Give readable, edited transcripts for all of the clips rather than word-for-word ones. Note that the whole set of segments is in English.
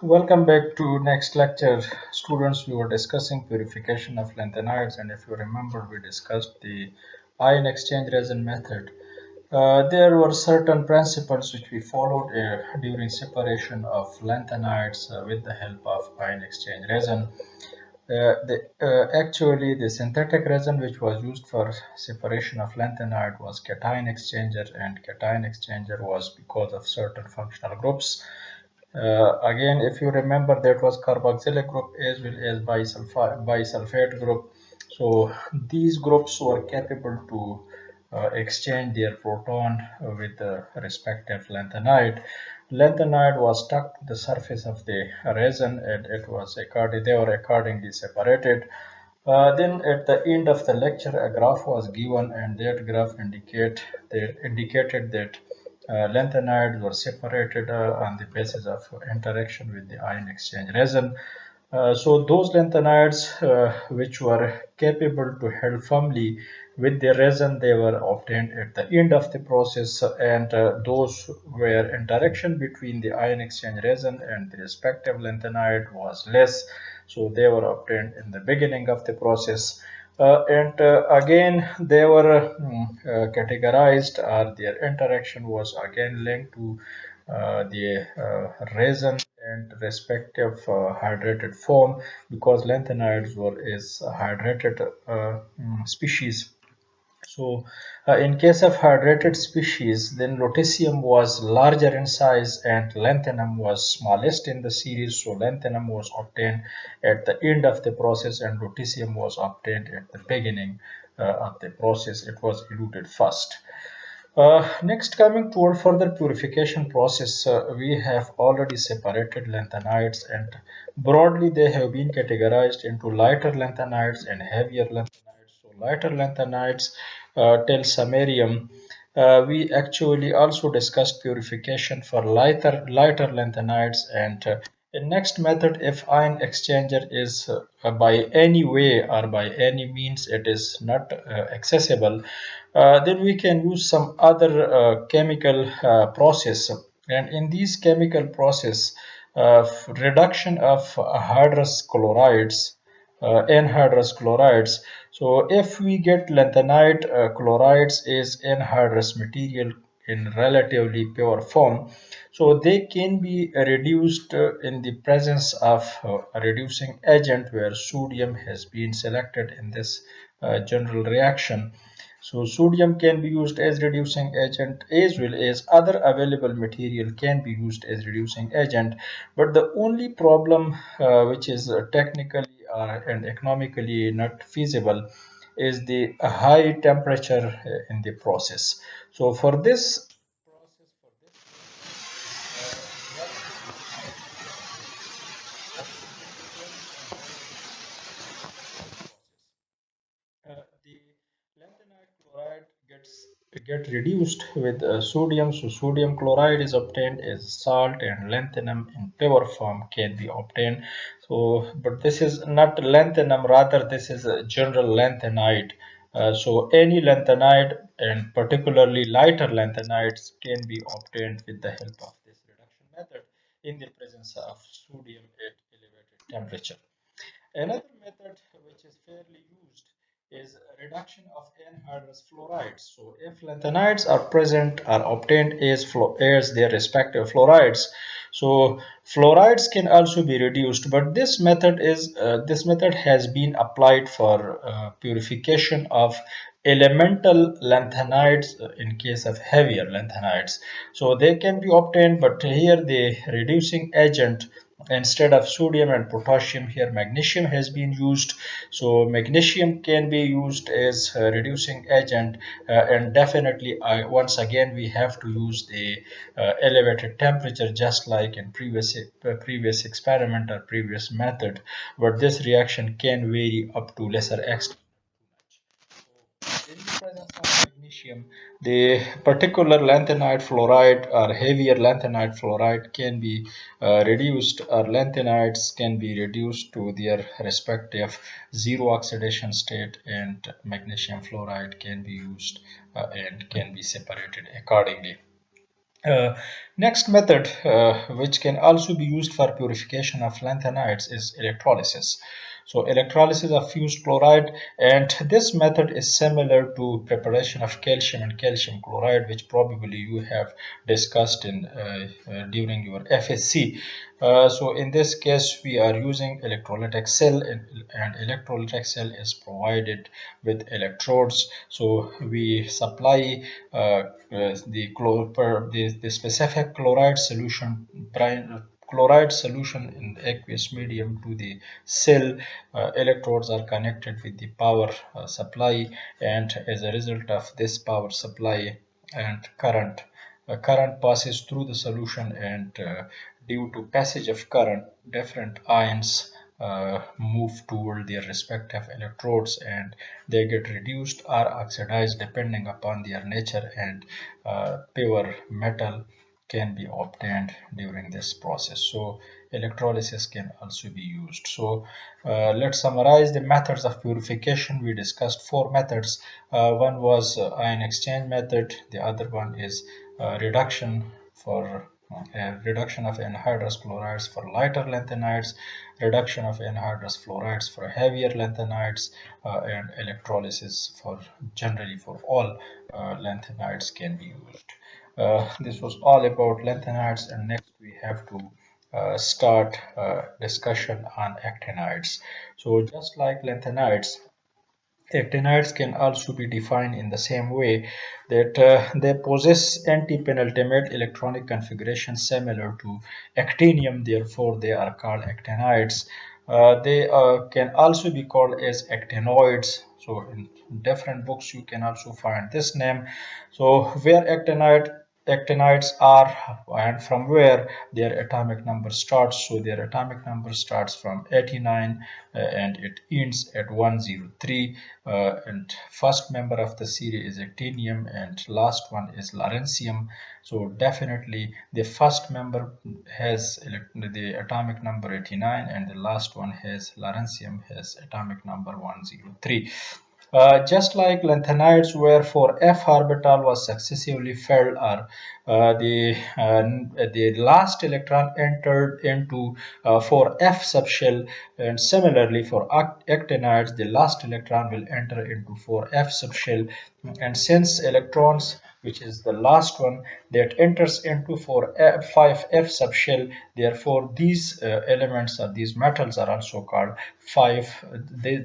Welcome back to next lecture. Students, we were discussing purification of lanthanides, and if you remember, we discussed the ion exchange resin method. There were certain principles which we followed during separation of lanthanides with the help of ion exchange resin. Actually, the synthetic resin which was used for separation of lanthanide was cation exchanger, and cation exchanger was because of certain functional groups. Again, if you remember, that was carboxylic group as well as bisulfate group. So these groups were capable to exchange their proton with the respective lanthanide. Lanthanide was stuck to the surface of the resin, and they were accordingly separated. Then at the end of the lecture, a graph was given, and that graph indicated that lanthanides were separated on the basis of interaction with the ion exchange resin. So those lanthanides which were capable to hold firmly with the resin, they were obtained at the end of the process, and those where interaction between the ion exchange resin and the respective lanthanide was less, so they were obtained in the beginning of the process. And again, they were categorized, or their interaction was again linked to the resin and respective hydrated form, because lanthanides were is a hydrated species. So, in case of hydrated species, then lutetium was larger in size and lanthanum was smallest in the series. So, lanthanum was obtained at the end of the process and lutetium was obtained at the beginning of the process. It was eluted first. Next, coming toward further purification process, we have already separated lanthanides, and broadly they have been categorized into lighter lanthanides and heavier lanthanides. So lighter lanthanides till samarium. We actually also discussed purification for lighter lanthanides, and the next method, if ion exchanger is by any way or by any means it is not accessible, then we can use some other chemical process. And in these chemical process, reduction of hydrous chlorides, anhydrous chlorides. So if we get lanthanide chlorides is anhydrous material in relatively pure form, so they can be reduced in the presence of a reducing agent where sodium has been selected in this general reaction. So sodium can be used as reducing agent as well as other available material can be used as reducing agent. But the only problem which is technically and economically not feasible is the high temperature in the process. So for this process, the lanthanide chloride get reduced with sodium. So sodium chloride is obtained as salt, and lanthanum in pure form can be obtained. So, but this is not lanthanum, rather this is a general lanthanide. So any lanthanide, and particularly lighter lanthanides, can be obtained with the help of this reduction method in the presence of sodium at elevated temperature. Another method which is fairly used is reduction of anhydrous fluorides. So if lanthanides are present or obtained as their respective fluorides, so fluorides can also be reduced. But this method has been applied for purification of elemental lanthanides in case of heavier lanthanides. So they can be obtained, but here the reducing agent, instead of sodium and potassium, here magnesium has been used. So magnesium can be used as a reducing agent, and definitely once again we have to use the elevated temperature, just like in previous experiment or previous method, but this reaction can vary up to lesser extent. In the presence of magnesium, the particular lanthanide fluoride or heavier lanthanide fluoride can be reduced, or lanthanides can be reduced to their respective zero oxidation state, and magnesium fluoride can be used and can be separated accordingly. Uh, Next method, which can also be used for purification of lanthanides, is electrolysis. So electrolysis of fused chloride, and this method is similar to preparation of calcium and calcium chloride, which probably you have discussed in during your FSC. So in this case, we are using electrolytic cell, and electrolytic cell is provided with electrodes. So we supply the specific chloride solution, chloride solution in the aqueous medium to the cell. Electrodes are connected with the power supply, and as a result of this power supply and current passes through the solution, and due to passage of current, different ions move toward their respective electrodes, and they get reduced or oxidized depending upon their nature, and pure metal can be obtained during this process. So electrolysis can also be used. So let's summarize the methods of purification. We discussed four methods. One was ion exchange method, the other one is reduction for reduction of anhydrous chlorides for lighter lanthanides, reduction of anhydrous fluorides for heavier lanthanides, and electrolysis for generally for all lanthanides can be used. This was all about lanthanides, and next we have to start discussion on actinides. So just like lanthanides, actinides can also be defined in the same way, that they possess anti-penultimate electronic configuration similar to actinium, therefore they are called actinides. They can also be called as actinoids. So in different books you can also find this name. So where actinides are, and from where their atomic number starts. So their atomic number starts from 89 and it ends at 103. And first member of the series is actinium, and last one is lawrencium. So definitely the first member has the atomic number 89, and the last one has lawrencium has atomic number 103. Just like lanthanides, where for f orbital was successively filled, or the last electron entered into for f subshell, and similarly for actinides, the last electron will enter into for f subshell, and since electrons, which is the last one that enters into for 5f subshell, therefore these elements or these metals are also called 5,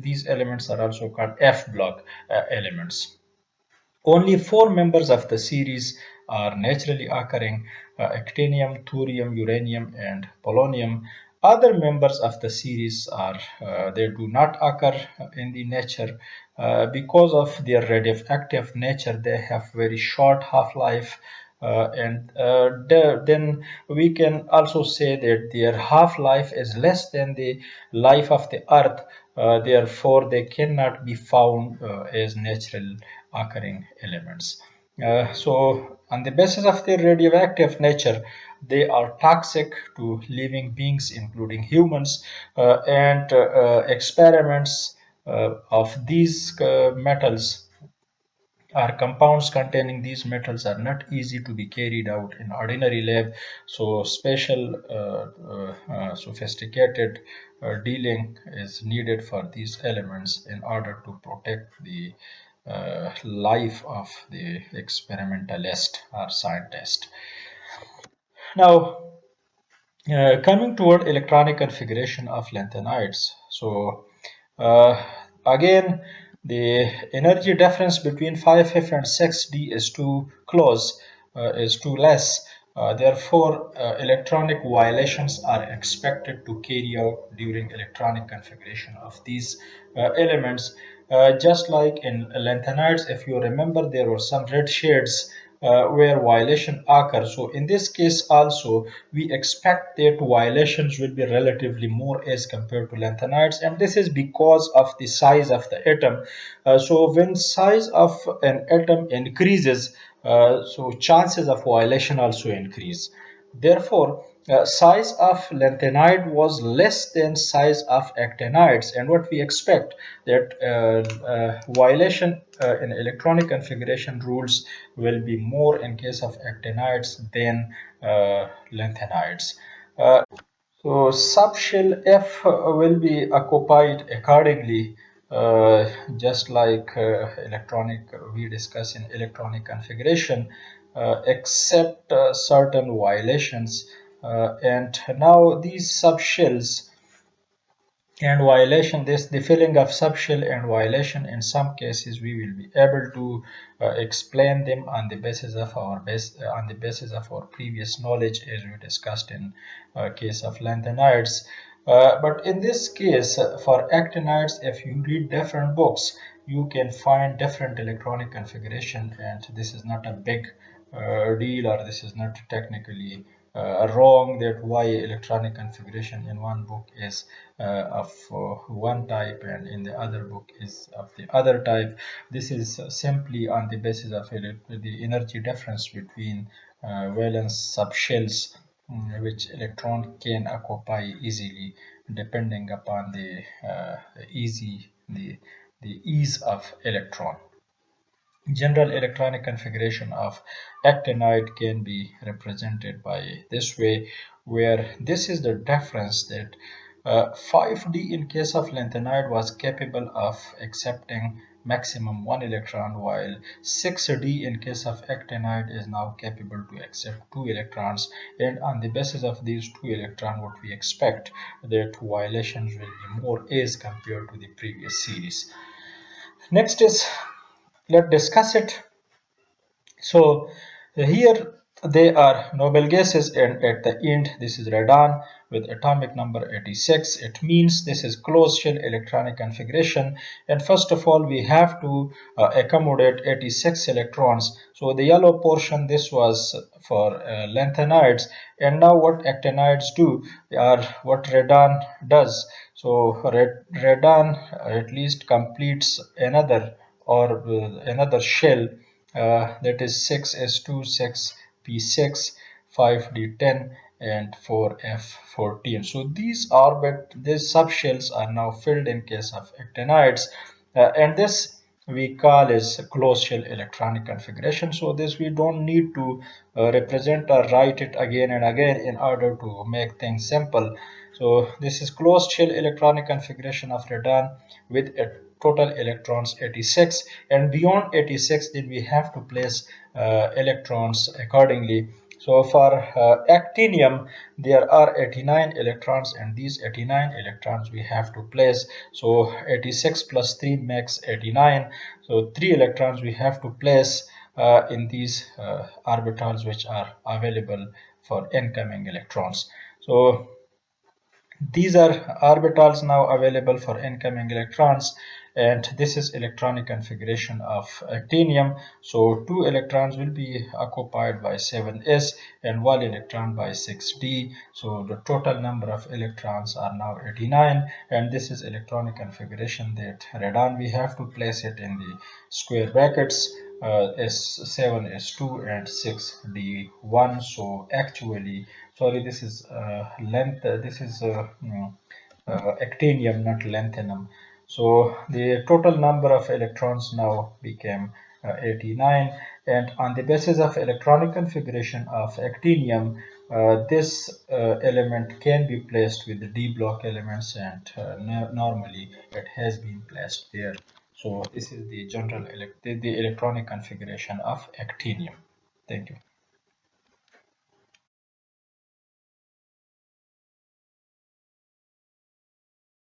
these elements are also called f block elements. Only four members of the series are naturally occurring: actinium, thorium, uranium, and polonium. Other members of the series are they do not occur in the nature because of their radioactive nature. They have very short half-life, and then we can also say that their half-life is less than the life of the earth. Therefore they cannot be found as natural occurring elements. So on the basis of their radioactive nature, they are toxic to living beings including humans, and experiments of these metals or compounds containing these metals are not easy to be carried out in ordinary lab. So special sophisticated dealing is needed for these elements in order to protect the life of the experimentalist or scientist. Now, coming toward electronic configuration of lanthanides. So uh, again, the energy difference between 5F and 6D is too close, is too less. Therefore, electronic violations are expected to carry out during electronic configuration of these elements. Just like in lanthanides, if you remember, there were some red shades where violation occurs. So in this case also, we expect that violations will be relatively more as compared to lanthanides, and this is because of the size of the atom. So when size of an atom increases, so chances of violation also increase. Therefore, size of lanthanide was less than size of actinides, and what we expect that violation in electronic configuration rules will be more in case of actinides than lanthanides. So subshell F will be occupied accordingly, just like electronic we discuss in electronic configuration, except certain violations. And now these subshells and violation, this the filling of subshell and violation, in some cases we will be able to explain them on the basis of on the basis of our previous knowledge, as we discussed in case of lanthanides. But in this case, for actinides, if you read different books, you can find different electronic configuration, and this is not a big deal, or this is not technically wrong, that why electronic configuration in one book is of one type and in the other book is of the other type. This is simply on the basis of the energy difference between valence subshells, which electron can occupy easily depending upon the ease of electron. General electronic configuration of actinide can be represented by this way, where this is the difference that 5D in case of lanthanide was capable of accepting maximum one electron, while 6D in case of actinide is now capable to accept two electrons. And on the basis of these two electrons, what we expect that violations will be more as compared to the previous series. Next is, let's discuss it. So here they are noble gases, and at the end this is radon with atomic number 86. It means this is closed shell electronic configuration, and first of all we have to accommodate 86 electrons. So the yellow portion, this was for lanthanides, and now what actinides do are what radon does. So radon at least completes another or another shell, that is 6s2, 6p6, 5d10, and 4f14. So these subshells are now filled in case of actinides, and this we call as closed shell electronic configuration. So this we don't need to represent or write it again and again in order to make things simple. So this is closed shell electronic configuration of radon with a total electrons 86, and beyond 86 then we have to place electrons accordingly. So for actinium there are 89 electrons, and these 89 electrons we have to place. So 86 plus 3 makes 89, so 3 electrons we have to place in these orbitals which are available for incoming electrons. So these are orbitals now available for incoming electrons, and this is electronic configuration of actinium. So two electrons will be occupied by 7s and one electron by 6d. So the total number of electrons are now 89, and this is electronic configuration that radon we have to place it in the square brackets, S7, S2, and 6D1. So actually, sorry, this is this is actinium, not lanthanum. So the total number of electrons now became 89, and on the basis of electronic configuration of actinium, this element can be placed with the d block elements, and normally it has been placed there. So this is the general the electronic configuration of actinium. Thank you.